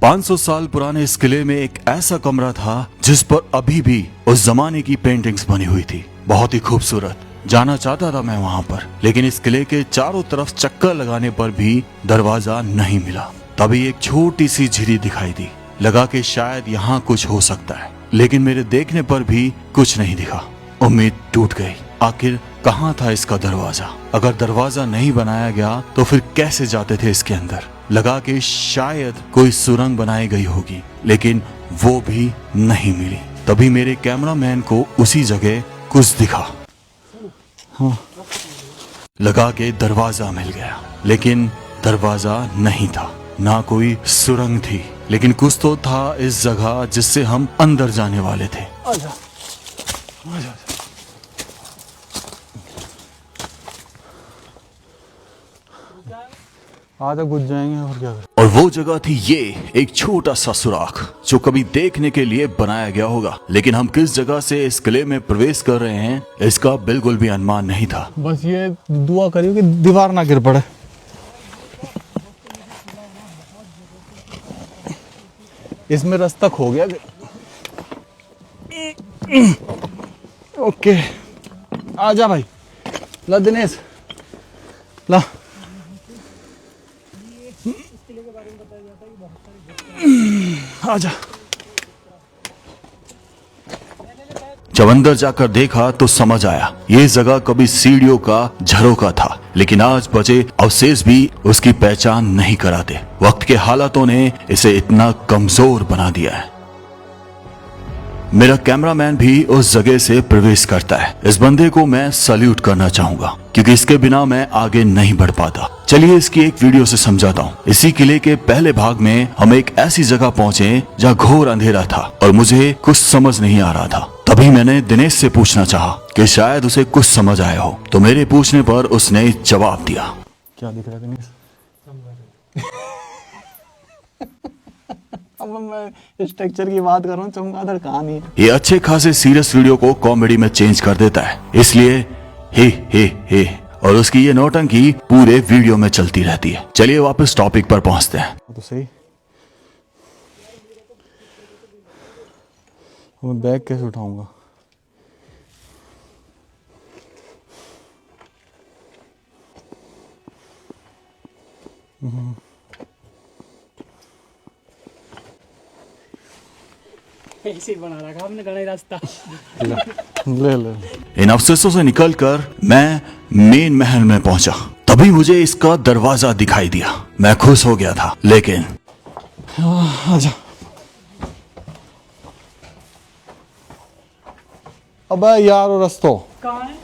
500 साल पुराने इस किले में एक ऐसा कमरा था जिस पर अभी भी उस जमाने की पेंटिंग्स बनी हुई थी। बहुत ही खूबसूरत। जाना चाहता था मैं वहाँ पर, लेकिन इस किले के चारों तरफ चक्कर लगाने पर भी दरवाजा नहीं मिला। तभी एक छोटी सी झिरी दिखाई दी। लगा कि शायद यहाँ कुछ हो सकता है, लेकिन मेरे देखने पर भी कुछ नहीं दिखा। उम्मीद टूट गई। आखिर कहाँ था इसका दरवाजा? अगर दरवाजा नहीं बनाया गया तो फिर कैसे जाते थे इसके अंदर? लगा कि शायद कोई सुरंग बनाई गई होगी, लेकिन वो भी नहीं मिली। तभी मेरे कैमरामैन को उसी जगह कुछ दिखा। हाँ। लगा के दरवाजा मिल गया, लेकिन दरवाजा नहीं था, ना कोई सुरंग थी, लेकिन कुछ तो था इस जगह जिससे हम अंदर जाने वाले थे। आजा, आजा। आधा घुस जाएंगे और क्या करें। और वो जगह थी ये, एक छोटा सा सुराख जो कभी देखने के लिए बनाया गया होगा, लेकिन हम किस जगह से इस किले में प्रवेश कर रहे हैं इसका बिल्कुल भी अनुमान नहीं था। बस ये दुआ करियो कि दीवार ना गिर पड़े। इसमें रास्ता खो गया। ओके, आजा भाई। ला दिनेश, ला। आजा। जब अंदर जाकर देखा तो समझ आया ये जगह कभी सीढ़ियों का झरोखा था, लेकिन आज बचे अवशेष भी उसकी पहचान नहीं कराते। वक्त के हालातों ने इसे इतना कमजोर बना दिया है। मेरा कैमरामैन भी उस जगह से प्रवेश करता है। इस बंदे को मैं सल्यूट करना चाहूंगा, क्योंकि इसके बिना मैं आगे नहीं बढ़ पाता। चलिए इसकी एक वीडियो से समझाता हूँ। इसी किले के पहले भाग में हम एक ऐसी जगह पहुँचे जहाँ घोर अंधेरा था और मुझे कुछ समझ नहीं आ रहा था। तभी मैंने दिनेश से पूछना चाहा कि शायद उसे कुछ समझ आया हो, तो मेरे पूछने पर उसने जवाब दिया। क्या दिख रहा है दिनेश? अब मैं स्ट्रक्चर की बात कर रहा हूँ, चमगादड़ कहानी है। ये अच्छे खासे सीरियस वीडियो को कॉमेडी में चेंज कर देता है, इसलिए हे और उसकी ये नौटंकी पूरे वीडियो में चलती रहती है। चलिए वापस टॉपिक पर पहुंचते हैं। तो सही, मैं बैग कैसे उठाऊंगा? ऐसे ही बना रखा हमने गणेश रास्ता। ले। इन अवशेषों से निकलकर मैं मेन महल में पहुंचा। तभी मुझे इसका दरवाजा दिखाई दिया। मैं खुश हो गया था, लेकिन आजा। अबे यार वो रस्तो कहाँ है?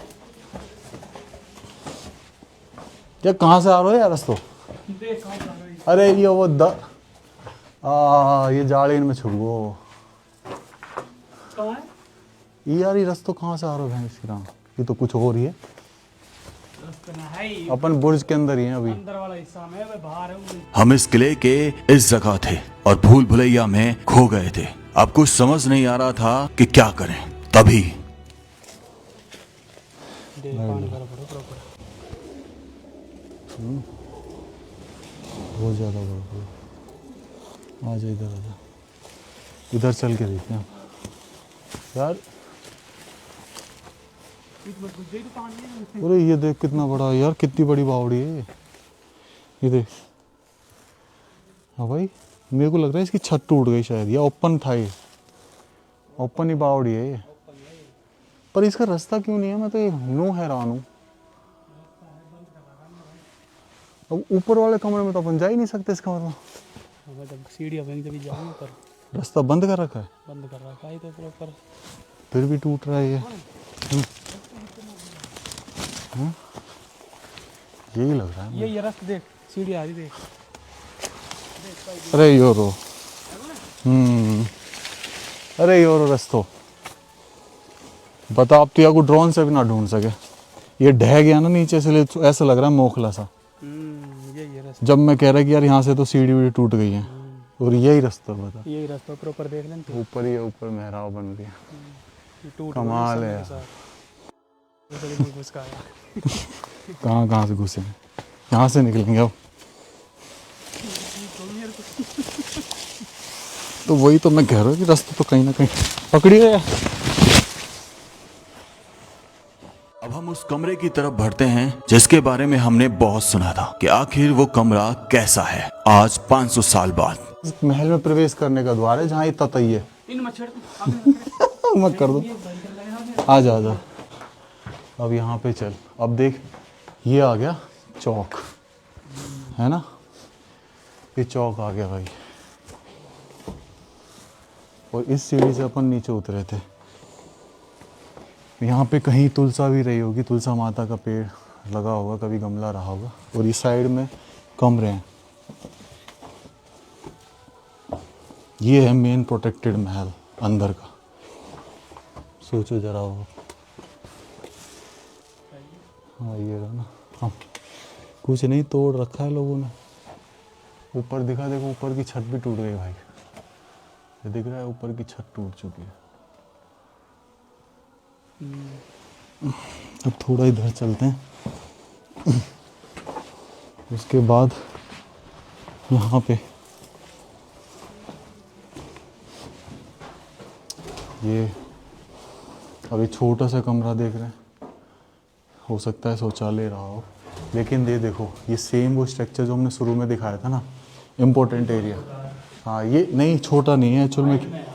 ये कहाँ से आ रहे हो यार रस्तो? देख कहाँ जा रही है। अरे ये वो ये जाड़ीन में छुप गो। कहाँ है? ये यार ये रस्तो कहाँ से आ रहा है? ये तो कुछ हो रही है। रास्ता ना है ही। अपन बुर्ज के अंदर ही हैं अभी। अंदर वाला हिस्सा में है, बाहर है। हम इस किले के इस जगह थे और भूल भुलैया में खो गए थे। अब कुछ समझ नहीं आ रहा था कि क्या करें। तभी बहुत ज्यादा बड़ा। आजा इधर, आजा इधर चल के देखते हैं यार। अरे ये देख कितना बड़ा है यार, कितनी बड़ी बावड़ी है ये देख। हाँ भाई, मेरे को लग रहा है इसकी छत टूट गई शायद, या ओपन था ये। ओपन ही बावड़ी है ये, पर इसका रास्ता क्यों नहीं है? मैं तो नो हैरान हूँ। अब ऊपर वाले कमरे में तो अपन जा ही नहीं सकते इसका मतलब। सीढ़ियाँ बनी तभी जाऊँगा, पर रास्ता बंद कर रखा है। बंद कर रखा है तो प्रॉपर। फिर भी टूट रहा है ये। यही लग रहा है। ये रास्ता देख, सीढ़ी आ रही देख। अरे योरो, अरे योरो रस्तो बता। अब तो या को ड्रोन से भी ना ढूंढ सके। ये ढह गया ना नीचे से, तो ऐसा लग रहा है मोखला सा। ये रास्ता। जब मैं कह रहा कि यार यहाँ से तो सीढ़ी वीढ़ी टूट गई है, और यही रास्ता बता। यही रास्ता प्रॉपर देख लें तो। ऊपर ही ऊपर मेहराब बन गया। टूट कमाल है यार। घुस का आया। कहाँ से घुसे? यहाँ से निकलेंगे अब। तो वही तो मैं कह रहा हूँ कि रास्ता तो कहीं ना कहीं पकड़ी गया। अब हम उस कमरे की तरफ बढ़ते हैं जिसके बारे में हमने बहुत सुना था कि आखिर वो कमरा कैसा है आज 500 साल बाद। इस महल में प्रवेश करने का द्वार है जहाँ ये ततई है। इन मच्छर तो मत कर दो, आ जा आ जा। अब यहाँ पे चल, अब देख ये आ गया चौक, है ना, ये चौक आ गया भाई। और इस सीढ़ी से अपन नीचे उतरे थे। यहाँ पे कहीं तुलसा भी रही होगी, तुलसा माता का पेड़ लगा होगा, कभी गमला रहा होगा। और इस साइड में कमरे हैं। ये है मेन प्रोटेक्टेड महल अंदर का। सोचो जरा वो, हाँ ये रहा ना। हाँ कुछ नहीं तोड़ रखा है लोगों ने। ऊपर दिखा, देखो ऊपर की छत भी टूट गई भाई। ये दिख रहा है ऊपर की छत टूट चुकी है। अब थोड़ा इधर चलते हैं। उसके बाद यहाँ पे ये अभी छोटा सा कमरा देख रहे हैं, हो सकता है शौचालय रहा हो, लेकिन ये देखो ये सेम वो स्ट्रक्चर जो हमने शुरू में दिखाया था ना, इम्पोर्टेंट एरिया। हाँ ये नहीं, छोटा नहीं है एक्चुअल में,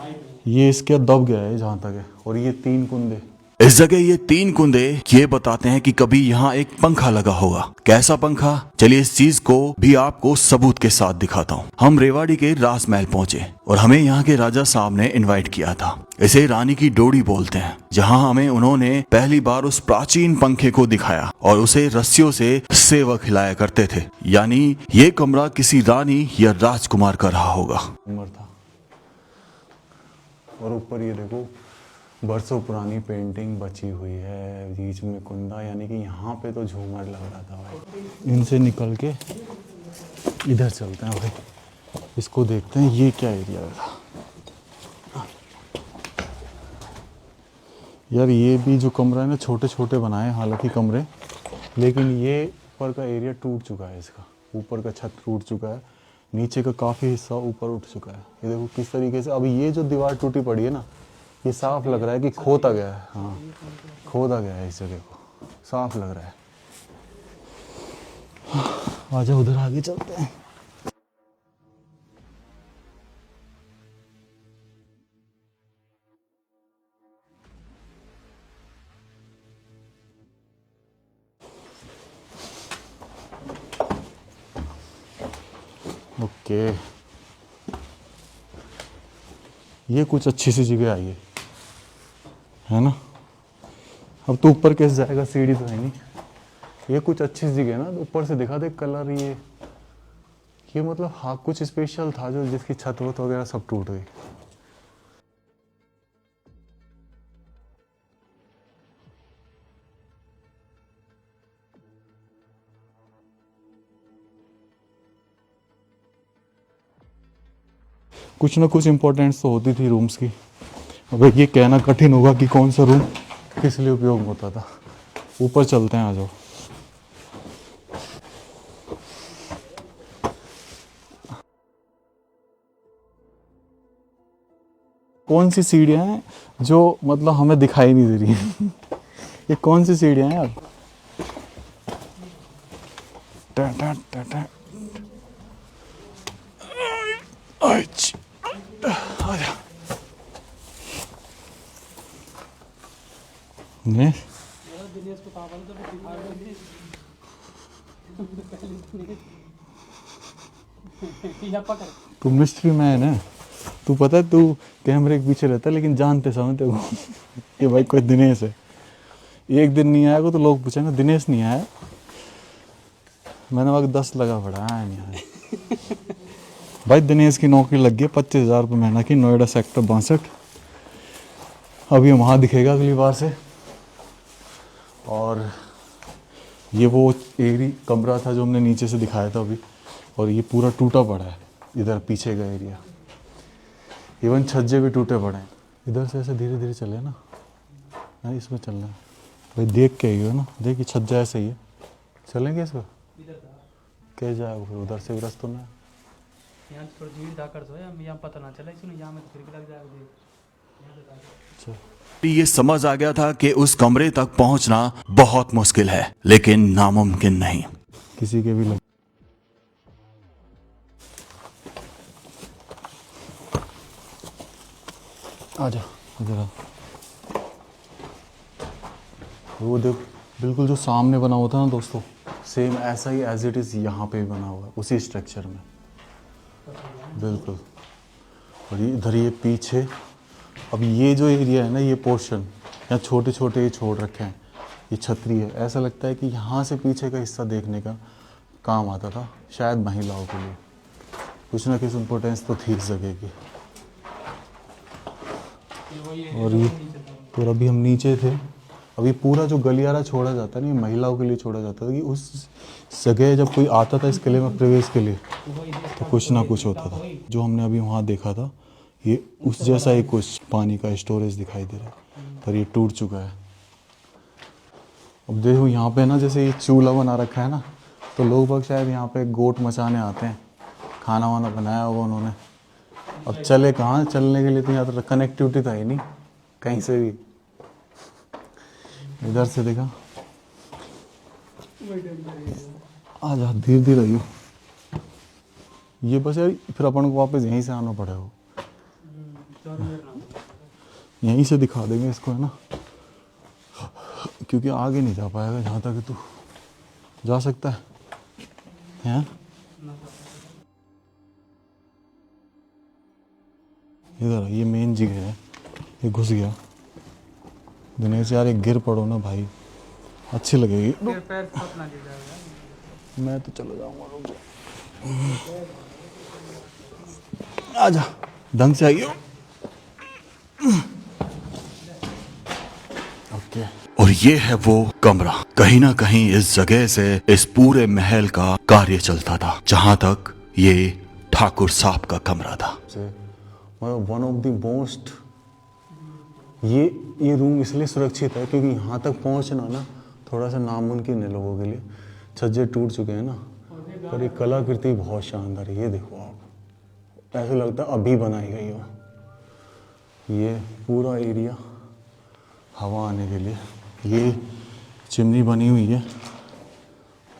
ये इसके दब गया है जहाँ तक है। और ये 3 कुंदे, इस जगह ये 3 कुंदे ये बताते हैं कि कभी यहाँ एक पंखा लगा होगा। कैसा पंखा, चलिए इस चीज को भी आपको सबूत के साथ दिखाता हूँ। हम रेवाड़ी के राजमहल पहुंचे और हमें यहाँ के राजा साहब ने इनवाइट किया था। इसे रानी की डोड़ी बोलते हैं, जहाँ हमें उन्होंने पहली बार उस प्राचीन पंखे को दिखाया और उसे रस्सियों से सेवा खिलाया करते थे। यानी ये कमरा किसी रानी या राजकुमार का रहा होगा। उम्र था। और ऊपर ये देखो बरसों पुरानी पेंटिंग बची हुई है, बीच में कुंदा, यानी कि यहाँ पे तो झूमर लग रहा था भाई। इनसे निकल के इधर चलते हैं भाई, इसको देखते हैं ये क्या एरिया है। यार ये भी जो कमरा है ना, छोटे छोटे बनाए हालांकि कमरे, लेकिन ये ऊपर का एरिया टूट चुका है। इसका ऊपर का छत टूट चुका है, नीचे का काफ़ी हिस्सा ऊपर उठ चुका है। ये देखो किस तरीके से अभी ये जो दीवार टूटी पड़ी है ना, ये साफ लग रहा है कि खोदा गया है। हाँ खोदा गया है इस जगह को, साफ लग रहा है। आजा उधर आगे चलते हैं। ओके ये कुछ अच्छी सी जगह आई है ना। अब तो ऊपर कैसे जाएगा, सीढ़ी तो है नहीं। ये कुछ अच्छी जगह है ना, तो ऊपर से दिखा दे कलर। ये मतलब हाँ कुछ स्पेशल था जो जिसकी छत वत वगैरह सब टूट गई। कुछ ना कुछ इम्पोर्टेंस तो होती थी रूम्स की। अब ये कहना कठिन होगा कि कौन सा रूम किस लिए उपयोग होता था। ऊपर चलते हैं, आ जाओ। कौन सी सीढ़ियाँ हैं जो मतलब हमें दिखाई नहीं दे रही हैं? ये कौन सी सीढ़ियाँ हैं यार? टा टा टा टा। आजा। ने तू मिस्ट्री मैन है। तू पता है तू कैमरे के पीछे रहता है, लेकिन जानते समझते हो कि भाई कोई दिनेश है। एक दिन नहीं आएगा तो लोग पूछेंगे दिनेश नहीं आया। मैंने वक्त 10 लगा पड़ा है नहीं आया। भाई दिनेश की नौकरी लग गई 25,000 रुपये महीना की, नोएडा सेक्टर 62। अब ये वहाँ दिखेगा अगली बार से। और ये वो एरी कमरा था जो हमने नीचे से दिखाया था अभी, और ये पूरा टूटा पड़ा है। इधर पीछे का एरिया, इवन छज्जे भी टूटे पड़े हैं। इधर से ऐसे धीरे धीरे चले ना, नहीं इसमें चलना है भाई। देख के ही हो ना, देख ये छज्जा ऐसे ही है। चलेंगे इसको, कैसे जाएगा फिर? उधर से भी रास्ता ना है। यहाँ थोड़ी भीड़ धाकड़ सो है, हम यहाँ पता ना चला इसमें, यहाँ में तो फिर भी लग जाएगा यहाँ से अच्छा ये समझ आ गया था कि उस कमरे तक पहुंचना बहुत मुश्किल है, लेकिन नामुमकिन नहीं। किसी के भी लग आजा इधर आ। वो देख, बिल्कुल जो सामने बना हुआ था ना दोस्तों, सेम ऐसा ही एज इट इज़ यहाँ पे भी बना हुआ है उसी स्ट्रक्चर में, बिल्कुल। और ये इधर ये पीछे, अब ये जो एरिया है ना, ये पोर्शन यहाँ छोटे छोटे ये छोड़ रखे हैं, ये छतरी है। ऐसा लगता है कि यहाँ से पीछे का हिस्सा देखने का काम आता था, शायद महिलाओं के लिए कुछ ना कुछ इम्पोर्टेंस तो थी इस जगह की। और ये फिर अभी हम नीचे थे, अभी पूरा जो गलियारा छोड़ा जाता है ना, ये महिलाओं के लिए छोड़ा जाता था कि उस जगह जब कोई आता था इस किले में प्रवेश के लिए तो कुछ ना कुछ होता था। जो हमने अभी वहाँ देखा था, ये उस जैसा ही कुछ पानी का स्टोरेज दिखाई दे रहा है, पर ये टूट चुका है। अब देखो यहाँ पे ना, जैसे ये चूल्हा बना रखा है ना, तो लोग बाग शायद यहाँ पे गोट मचाने आते हैं, खाना वाना बनाया होगा उन्होंने। अब चले कहाँ, चलने के लिए तो यहाँ तो कनेक्टिविटी था ही नहीं कहीं से भी। इधर से देखा, आजा धीरे धीरे आइयो। ये बस यार, फिर अपन को वापस यहीं से आना पड़ेगा, यहीं से दिखा देंगे इसको, है ना, क्योंकि आगे नहीं जा पाएगा जहाँ तक तू जा सकता है, हैं? इधर ये मेन जगह है, ये घुस गया दिनेश यार, एक गिर पड़ो ना भाई, अच्छी लगेगी। फिर पैर फंस ना जाएगा। मैं तो चला जाऊंगा, रुक जा। आजा ढंग से आइयो। ओके। और ये है वो कमरा, कहीं ना कहीं इस जगह से इस पूरे महल का कार्य चलता था, जहां तक ये ठाकुर साहब का कमरा था। वन ऑफ द मोस्ट, ये रूम इसलिए सुरक्षित है क्योंकि यहाँ तक पहुँचना ना थोड़ा सा नामुमकिन है लोगों के लिए। छज्जे टूट चुके हैं ना, पर ये कलाकृति बहुत शानदार है। ये देखो आप, ऐसा लगता है अभी बनाई गई हो। ये पूरा एरिया हवा आने के लिए, ये चिमनी बनी हुई है,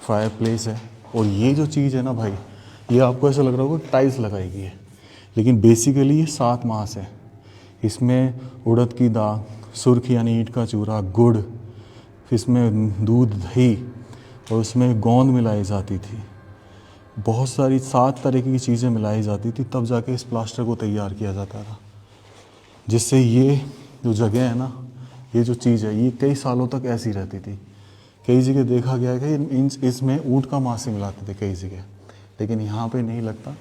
फायर प्लेस है। और ये जो चीज़ है ना भाई, ये आपको ऐसा लग रहा होगा टाइल्स लगाई गई है, लेकिन बेसिकली ये 7 मास है। इसमें उड़द की दाल, सुर्ख यानी ईंट का चूरा, गुड़, फिर इसमें दूध, दही, और उसमें गोंद मिलाई जाती थी। बहुत सारी 7 तरह की चीज़ें मिलाई जाती थी, तब जाके इस प्लास्टर को तैयार किया जाता था, जिससे ये जो जगह है ना, ये जो चीज़ है, ये कई सालों तक ऐसी रहती थी। कई जगह देखा गया है कि इसमें ऊँट का मांस मिलाते थे कई जगह, लेकिन यहाँ पे नहीं लगता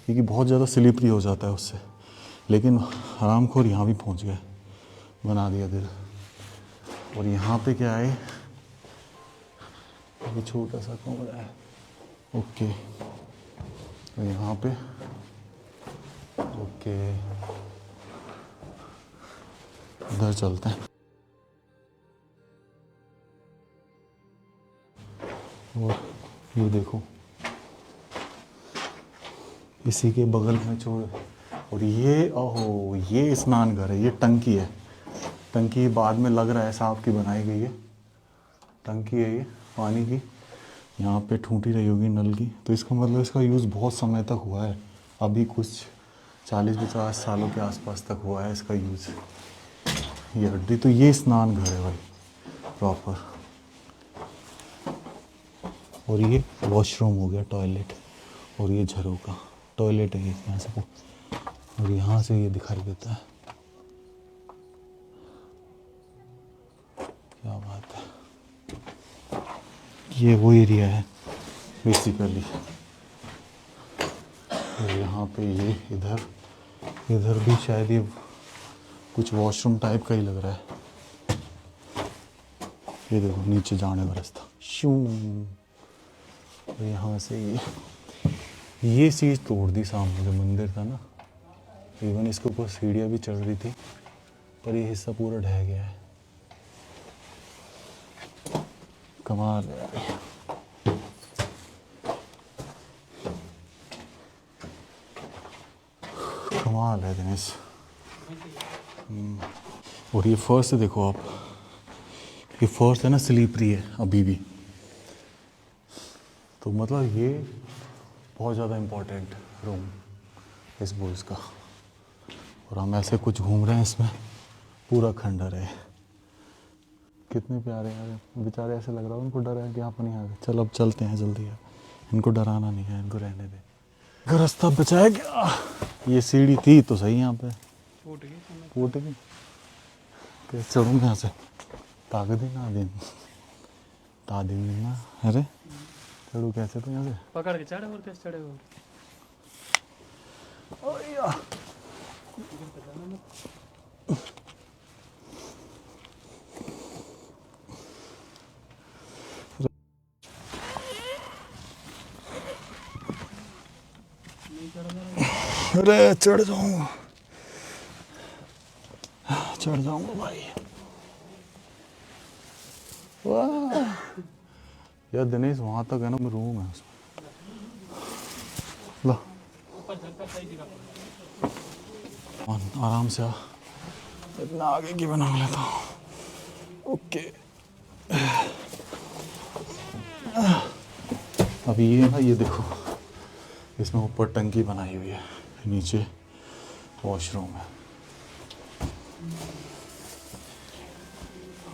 क्योंकि बहुत ज़्यादा स्लिपरी हो जाता है उससे। लेकिन हरामखोर यहाँ भी पहुँच गए, बना दिया दिल। और यहाँ पे क्या है, ये छोटा सा कमरा है। ओके, तो यहाँ पे ओके, इधर चलते हैं। और ये देखो, इसी के बगल में छोड़, और ये ओहो, ये स्नान घर है, ये टंकी है। टंकी बाद में लग रहा है साहब की बनाई गई है, टंकी है ये पानी की। यहाँ पे ठूंठी रही होगी नल की, तो इसका मतलब इसका यूज़ बहुत समय तक हुआ है, अभी कुछ 40-50 सालों के आसपास तक हुआ है इसका यूज़। ये हड्डी, तो ये स्नान घर है भाई प्रॉपर। और ये वॉशरूम हो गया, टॉयलेट, और ये झरोका, टॉयलेट है यहाँ से, और यहाँ से ये दिखाई देता है। क्या बात है, ये वो एरिया है बेसिकली। और यहाँ पे ये इधर भी शायद ये कुछ वॉशरूम टाइप का ही लग रहा है। ये देखो नीचे जाने का रास्ता, शू, और यहाँ से ये चीज़ तोड़ दी, सामने जो मंदिर था ना, इवन इसके ऊपर सीढ़ियाँ भी चढ़ रही थी, पर ये हिस्सा पूरा ढह गया है। कमाल है यार। कमाल है दिनेश। और ये फर्स्ट देखो आप, ये फर्स्ट है ना स्लीपरी है अभी भी, तो मतलब ये बहुत ज़्यादा इम्पोर्टेंट रूम इस बुर्ज का। और हम ऐसे कुछ घूम रहे हैं इसमें, पूरा खंडर है। कितने प्यारे हैं बेचारे, ऐसे लग रहा है उनको डर है कि यहाँ पर नहीं आ गए। चल अब चलते हैं जल्दी यार, इनको डराना नहीं है, इनको रहने दे। अगर रास्ता बचाया क्या, ये सीढ़ी थी तो सही यहाँ पे फूट गई। कैसे चढ़ूँ यहाँ से, ताक दिन ना दिन ना, अरे चढ़ू कैसे तो यहाँ से पकड़ के चढ़े और कैसे चढ़े हो। अरे चढ़ जाऊंगा भाई। वाह यार दिनेश, वहां तक है ना रूम है उसमें। ला आराम से आ, इतना आगे की बना लेता हूँ। ओके अब ये है ना, ये देखो इसमें ऊपर टंकी बनाई हुई है, नीचे वॉशरूम है।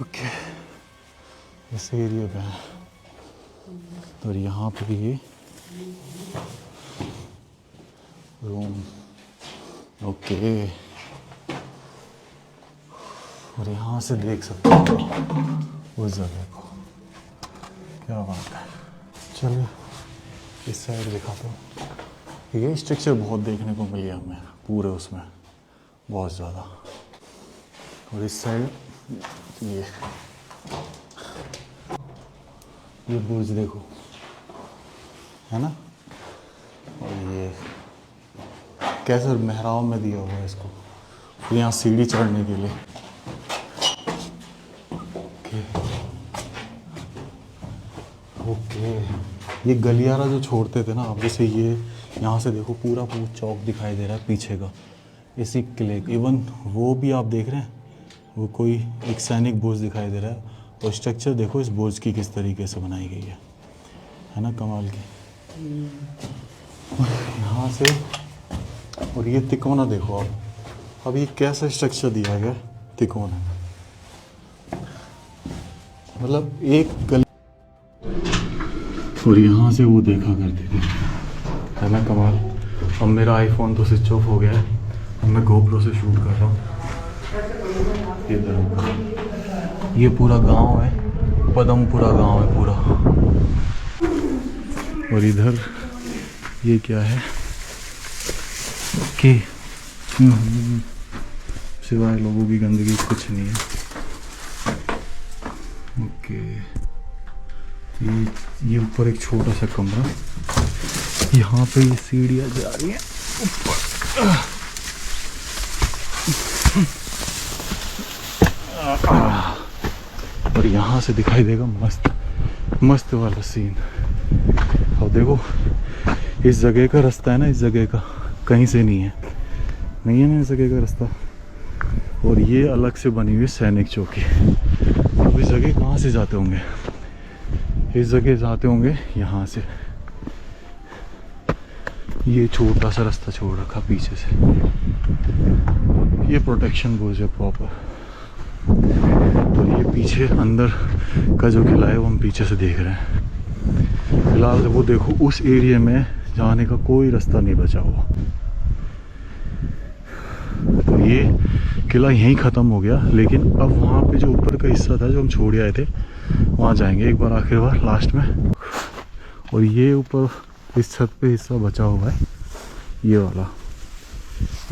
ओके इस एरिया पे है, और यहाँ पे भी ये रूम। ओके और यहाँ से देख सकते हो उस जगह को, क्या बात है। चलिए इस साइड दिखाता हूँ। ये स्ट्रक्चर बहुत देखने को मिली हमें पूरे उसमें, बहुत ज़्यादा। और इस साइड ये बुर्ज देखो, है ना। और ये कैसे मेहराब में दिया हुआ है इसको, फिर यहाँ सीढ़ी चढ़ने के लिए। ओके ये गलियारा जो छोड़ते थे ना, अब जैसे ये यहाँ से देखो पूरा चौक दिखाई दे रहा है पीछे का, इसी किले। इवन वो भी आप देख रहे हैं, वो कोई एक सैनिक बुर्ज दिखाई दे रहा है। और स्ट्रक्चर देखो इस बुर्ज की किस तरीके से बनाई गई है ना, कमाल की। यहाँ से और ये तिकोना देखो आप, अब ये कैसा स्ट्रक्चर दिया गया, तिकोना मतलब एक गली। और यहाँ से वो देखा करती थी, है ना कमाल। अब मेरा आईफोन तो स्विच ऑफ हो गया है, अब मैं गोप्रो से शूट कर रहा हूँ। इधर ये पूरा गांव है, पदमपुरा गांव है पूरा। और इधर ये क्या है, ओके सिवाय लोगों की गंदगी कुछ नहीं है। ओके ये ऊपर एक छोटा सा कमरा, यहाँ पे ये सीढ़ियाँ जा रही हैं ऊपर। और यहाँ से दिखाई देगा मस्त वाला सीन। और देखो इस जगह का रास्ता है ना, इस जगह का कहीं से नहीं है ना इस जगह का रास्ता। और ये अलग से बनी हुई सैनिक चौकी। अब इस जगह कहाँ से जाते होंगे, इस जगह जाते होंगे यहाँ से। ये छोटा सा रास्ता छोड़ रखा पीछे से, ये प्रोटेक्शन बुर्ज है प्रॉपर। तो ये पीछे अंदर का जो किला है वो हम पीछे से देख रहे हैं। फिलहाल वो देखो उस एरिया में जाने का कोई रास्ता नहीं बचा हुआ। तो ये किला यहीं ख़त्म हो गया, लेकिन अब वहाँ पे जो ऊपर का हिस्सा था जो हम छोड़ आए थे, वहाँ जाएंगे एक बार आखिर बार लास्ट में। और ये ऊपर इस छत पे हिस्सा बचा हुआ है, ये वाला।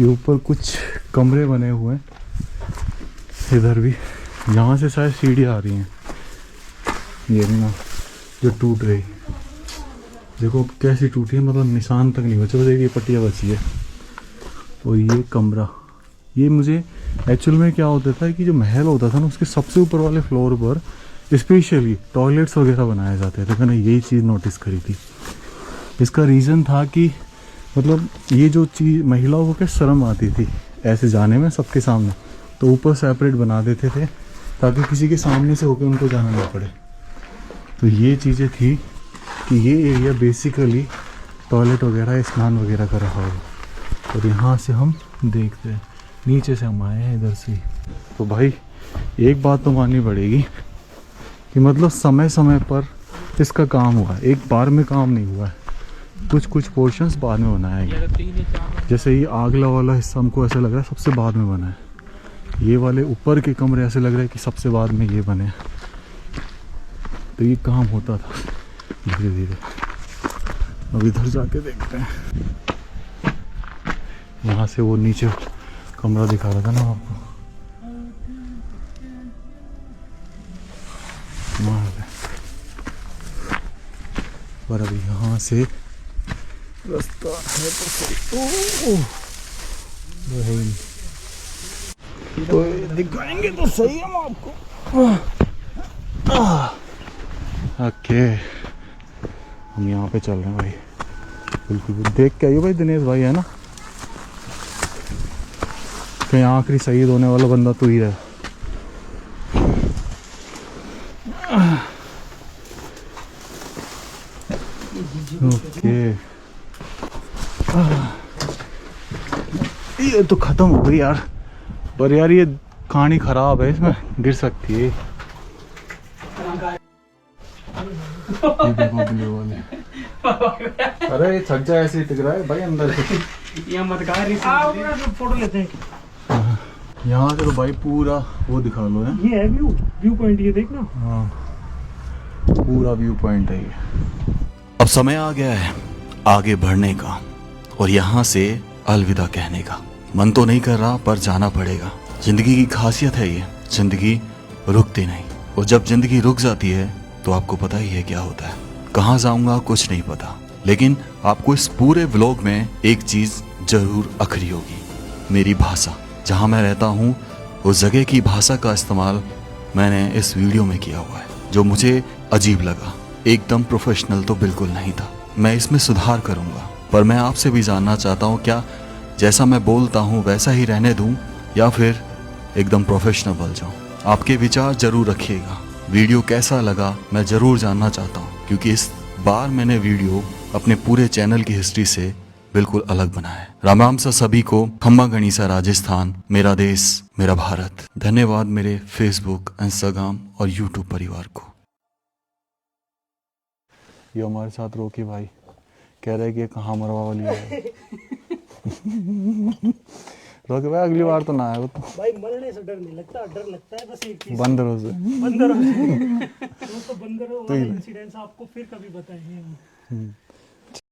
ये ऊपर कुछ कमरे बने हुए हैं, इधर भी। यहाँ से शायद सीढ़ी आ रही हैं, ये ना जो टूट गई। देखो कैसी टूटी है, मतलब निशान तक नहीं बचा, बस एक ये पट्टियाँ बची है। और ये कमरा, ये मुझे एक्चुअल में क्या होता था कि जो महल होता था ना, उसके सबसे ऊपर वाले फ्लोर पर स्पेशली टॉयलेट्स वगैरह बनाए जाते थे। मैंने यही चीज़ नोटिस करी थी। इसका रीज़न था कि मतलब ये जो चीज़ महिलाओं को क्या शर्म आती थी ऐसे जाने में सबके सामने, तो ऊपर सेपरेट बना देते थे ताकि किसी के सामने से होकर उनको जाना ना पड़े। तो ये चीज़ें थी कि ये एरिया बेसिकली टॉयलेट वगैरह स्नान वगैरह का रहा हो। और यहाँ से हम देखते हैं, नीचे से हम आए हैं इधर से। तो भाई एक बात तो माननी पड़ेगी कि मतलब समय समय पर इसका काम हुआ है, एक बार में काम नहीं हुआ है, कुछ कुछ पोर्शंस बाद में बनाया गया। जैसे ये आगला वाला हिस्सा हमको ऐसा लग रहा है सबसे बाद में बना है, ये वाले ऊपर के कमरे ऐसे लग रहे हैं कि सबसे बाद में ये बने। तो ये काम होता था धीरे धीरे। अब इधर जाके देखते हैं, यहाँ से वो नीचे कमरा दिखा रहा था ना आपको, वहाँ पे। पर अभी यहाँ से रास्ता है तो सही, तो दिखाएंगे तो सही हम आपको। ओके, हम यहाँ पे चल रहे हैं भाई। बिल्कुल देख के आइए भाई, दिनेश भाई है ना, कहीं आखिरी शहीद होने वाला बंदा तू ही है। ओके, ये तो खत्म हो गई यार, पर यार ये कहानी खराब है, इसमें गिर सकती है। ये देखो ब्लू वाले, अरे छक जाए ऐसे ही टिक रहा है भाई अंदर से। यहाँ मत फोटो लेते हैं। यहाँ से तो भाई पूरा वो दिखा लो है, ये है व्यू पॉइंट, ये देखना। हाँ पूरा व्यू पॉइंट है ये। अब समय आ गया है आगे बढ़ने का और यहाँ से अलविदा कहने का। मन तो नहीं कर रहा पर जाना पड़ेगा। जिंदगी की खासियत है ये, जिंदगी रुकती नहीं, और जब जिंदगी रुक जाती है तो आपको पता ही है क्या होता है। कहाँ जाऊंगा कुछ नहीं पता, लेकिन आपको इस पूरे व्लॉग में एक चीज जरूर अखरी होगी, मेरी भाषा। जहाँ मैं रहता हूँ उस जगह की भाषा का इस्तेमाल मैंने इस वीडियो में किया हुआ है, जो मुझे अजीब लगा। एकदम प्रोफेशनल तो बिल्कुल नहीं था, मैं इसमें सुधार करूंगा। पर मैं आपसे भी जानना चाहता हूँ, क्या जैसा मैं बोलता हूँ वैसा ही रहने दूं या फिर एकदम प्रोफेशनल बन जाऊं? आपके विचार जरूर रखिएगा। वीडियो कैसा लगा मैं जरूर जानना चाहता हूँ, क्योंकि इस बार मैंने वीडियो अपने पूरे चैनल की हिस्ट्री से बिल्कुल अलग बनाया है। राम राम सा सभी को, खम्बा गणिसा राजस्थान, मेरा देश मेरा भारत। धन्यवाद मेरे फेसबुक, इंस्टाग्राम और यूट्यूब परिवार को। ये हमारे साथ रोकी भाई कह रहे कि ये कहाँ मरवा वाली है। रोकी भाई अगली बार तो ना आए वो तो। भाई मरने से डर नहीं लगता, डर लगता है बस एक चीज, बंदरों से। बंदरों से। वो तो बंदरों वाला इंसिडेंट आपको फिर कभी बताएंगे हम।